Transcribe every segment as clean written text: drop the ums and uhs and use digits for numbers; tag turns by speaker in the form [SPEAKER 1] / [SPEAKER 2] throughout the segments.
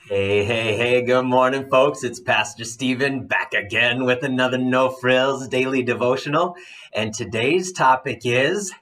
[SPEAKER 1] Hey, hey, hey, good morning, folks. It's Pastor Stephen back again with another No Frills daily devotional. And today's topic is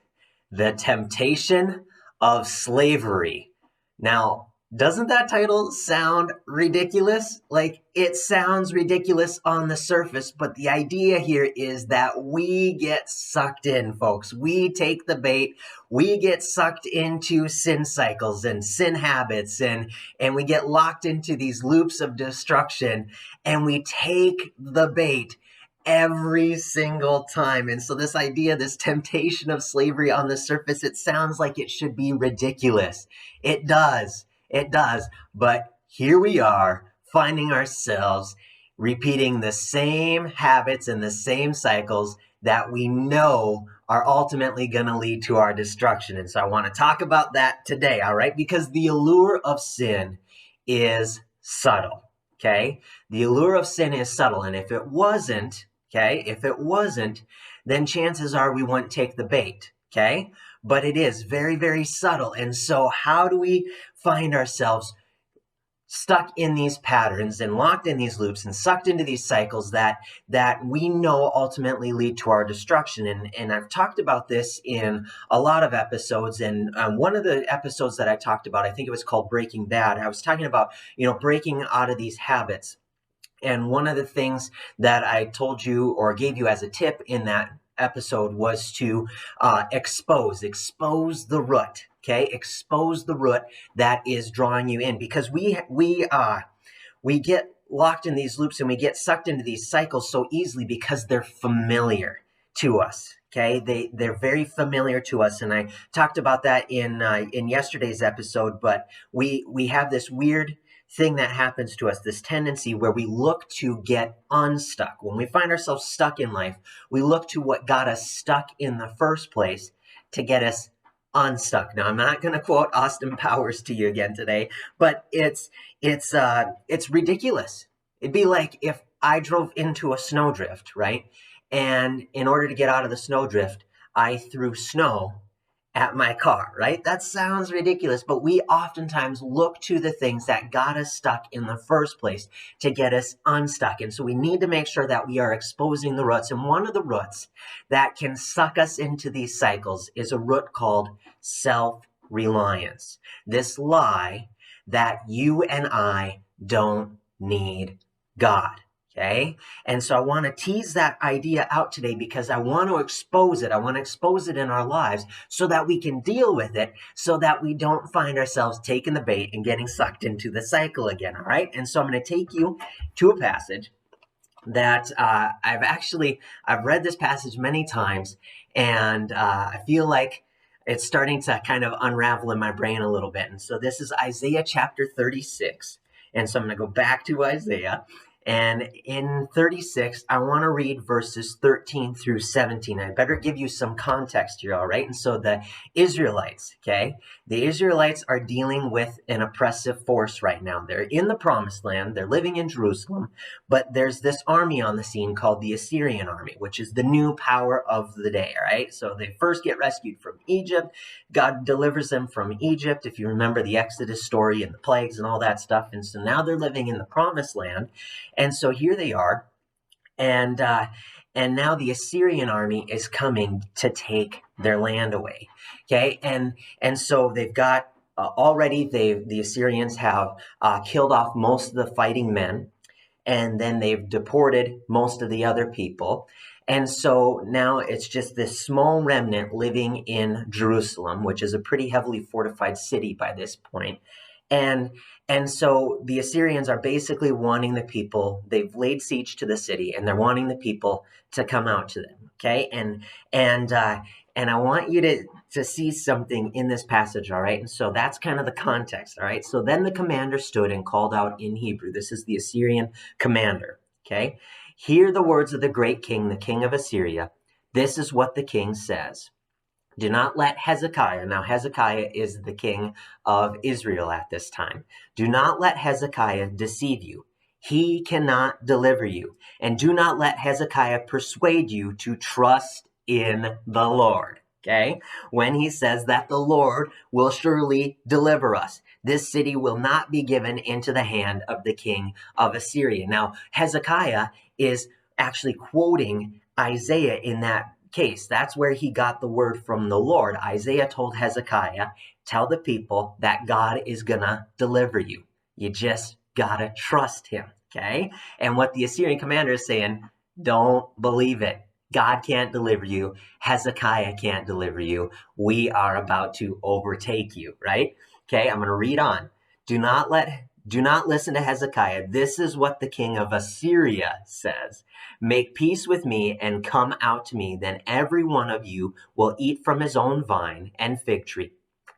[SPEAKER 1] the temptation of slavery. Now, doesn't that title sound ridiculous? Like, it sounds ridiculous on the surface, but the idea here is that we get sucked in, folks. We take the bait. We get sucked into sin cycles and sin habits, and we get locked into these loops of destruction, and we take the bait every single time. And so this idea, this temptation of slavery on the surface, it sounds like it should be ridiculous. It does. It does. But here we are finding ourselves repeating the same habits and the same cycles that we know are ultimately going to lead to our destruction. And so I want to talk about that today, all right? Because the allure of sin is subtle, okay? The allure of sin is subtle. And if it wasn't, then chances are we wouldn't take the bait, okay? But it is very, very subtle. And so how do we find ourselves stuck in these patterns and locked in these loops and sucked into these cycles that we know ultimately lead to our destruction? And I've talked about this in a lot of episodes. And one of the episodes that I talked about, I think it was called Breaking Bad. I was talking about, breaking out of these habits. And one of the things that I told you or gave you as a tip in that episode was to expose the root. Okay, expose the root that is drawing you in, because we get locked in these loops and we get sucked into these cycles so easily because they're familiar to us. Okay, they're very familiar to us, and I talked about that in yesterday's episode. But we have this weird thing that happens to us, this tendency where we look to get unstuck. When we find ourselves stuck in life, we look to what got us stuck in the first place to get us unstuck. Now, I'm not going to quote Austin Powers to you again today, but it's ridiculous. It'd be like if I drove into a snowdrift, right? And in order to get out of the snowdrift, I threw snow at my car, right? That sounds ridiculous, but we oftentimes look to the things that got us stuck in the first place to get us unstuck. And so we need to make sure that we are exposing the roots. And one of the roots that can suck us into these cycles is a root called self-reliance. This lie that you and I don't need God. Okay. And so I want to tease that idea out today because I want to expose it. I want to expose it in our lives so that we can deal with it, so that we don't find ourselves taking the bait and getting sucked into the cycle again. All right. And so I'm going to take you to a passage that I've read this passage many times, and I feel like it's starting to kind of unravel in my brain a little bit. And so this is Isaiah chapter 36. And so I'm going to go back to Isaiah. And in 36, I want to read verses 13 through 17. I better give you some context here, all right? And so the Israelites, okay? The Israelites are dealing with an oppressive force right now. They're in the promised land. They're living in Jerusalem. But there's this army on the scene called the Assyrian army, which is the new power of the day, all right? So they first get rescued from Egypt. God delivers them from Egypt, if you remember the Exodus story and the plagues and all that stuff. And so now they're living in the promised land. And so here they are, and now the Assyrian army is coming to take their land away. Okay, and so they've got already the Assyrians have killed off most of the fighting men, and then they've deported most of the other people. And so now it's just this small remnant living in Jerusalem, which is a pretty heavily fortified city by this point. And so the Assyrians are basically wanting the people, they've laid siege to the city, and they're wanting the people to come out to them. Okay, and I want you to see something in this passage. All right, and so that's kind of the context. All right, so then the commander stood and called out in Hebrew. This is the Assyrian commander. Okay, hear the words of the great king, the king of Assyria. This is what the king says. Do not let Hezekiah, now Hezekiah is the king of Israel at this time. Do not let Hezekiah deceive you. He cannot deliver you. And do not let Hezekiah persuade you to trust in the Lord. Okay? When he says that the Lord will surely deliver us. This city will not be given into the hand of the king of Assyria. Now, Hezekiah is actually quoting Isaiah in that case. That's where he got the word from the Lord. Isaiah told Hezekiah, tell the people that God is gonna deliver you. You just gotta trust him, okay? And what the Assyrian commander is saying, don't believe it. God can't deliver you. Hezekiah can't deliver you. We are about to overtake you, right? Okay, I'm going to read on. Do not listen to Hezekiah. This is what the king of Assyria says. Make peace with me and come out to me. Then every one of you will eat from his own vine and fig tree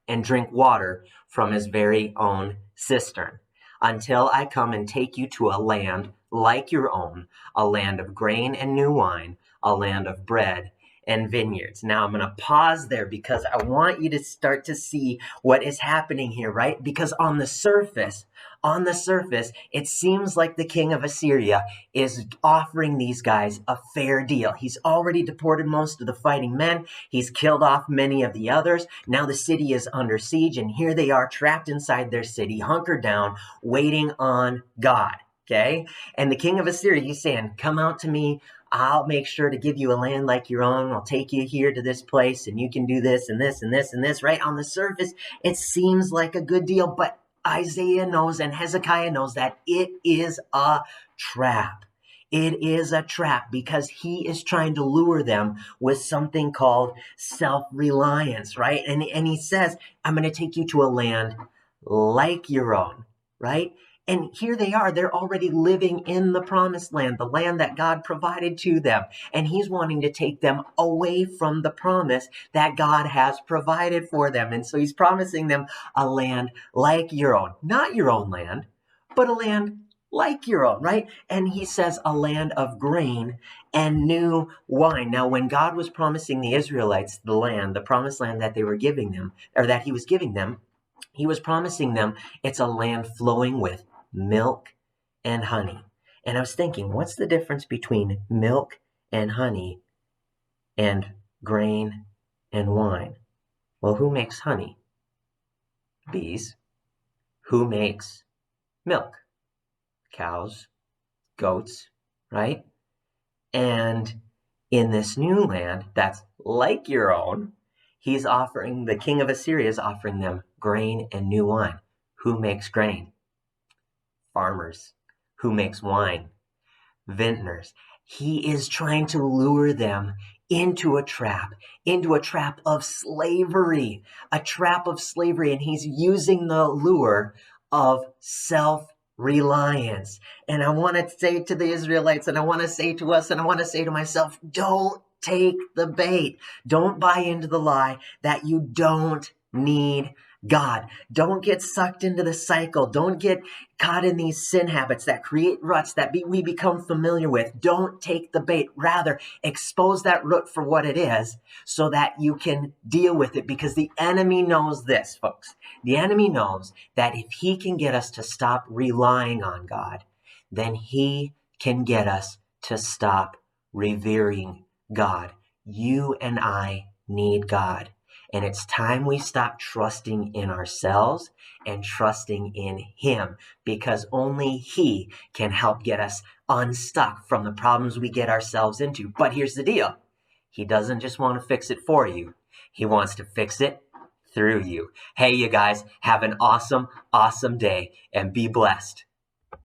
[SPEAKER 1] and drink water from his very own cistern until I come and take you to a land like your own, a land of grain and new wine, a land of bread and vineyards. Now I'm going to pause there because I want you to start to see what is happening here, right? Because on the surface, it seems like the king of Assyria is offering these guys a fair deal. He's already deported most of the fighting men. He's killed off many of the others. Now the city is under siege, and here they are trapped inside their city, hunkered down, waiting on God. Okay? And the king of Assyria, he's saying, come out to me. I'll make sure to give you a land like your own. I'll take you here to this place, and you can do this and this and this and this, right? On the surface, it seems like a good deal, but Isaiah knows and Hezekiah knows that it is a trap. It is a trap because he is trying to lure them with something called self-reliance, right? And he says, I'm going to take you to a land like your own, right? And here they are. They're already living in the promised land, the land that God provided to them. And he's wanting to take them away from the promise that God has provided for them. And so he's promising them a land like your own. Not your own land, but a land like your own, right? And he says a land of grain and new wine. Now, when God was promising the Israelites the land, the promised land that they were giving them, or that he was giving them, he was promising them it's a land flowing with milk and honey. And I was thinking, what's the difference between milk and honey and grain and wine? Well, who makes honey? Bees. Who makes milk? Cows, goats, right? And in this new land that's like your own, the king of Assyria is offering them grain and new wine. Who makes grain? Farmers. Who makes wine? Vintners. He is trying to lure them into a trap of slavery, and he's using the lure of self-reliance. And I want to say to the Israelites, and I want to say to us, and I want to say to myself, don't take the bait. Don't buy into the lie that you don't need God. Don't get sucked into the cycle. Don't get caught in these sin habits that create ruts that we become familiar with. Don't take the bait. Rather, expose that root for what it is so that you can deal with it, because the enemy knows this, folks. The enemy knows that if he can get us to stop relying on God, then he can get us to stop revering God. You and I need God. And it's time we stop trusting in ourselves and trusting in him, because only he can help get us unstuck from the problems we get ourselves into. But here's the deal. He doesn't just want to fix it for you. He wants to fix it through you. Hey, you guys, have an awesome, awesome day and be blessed.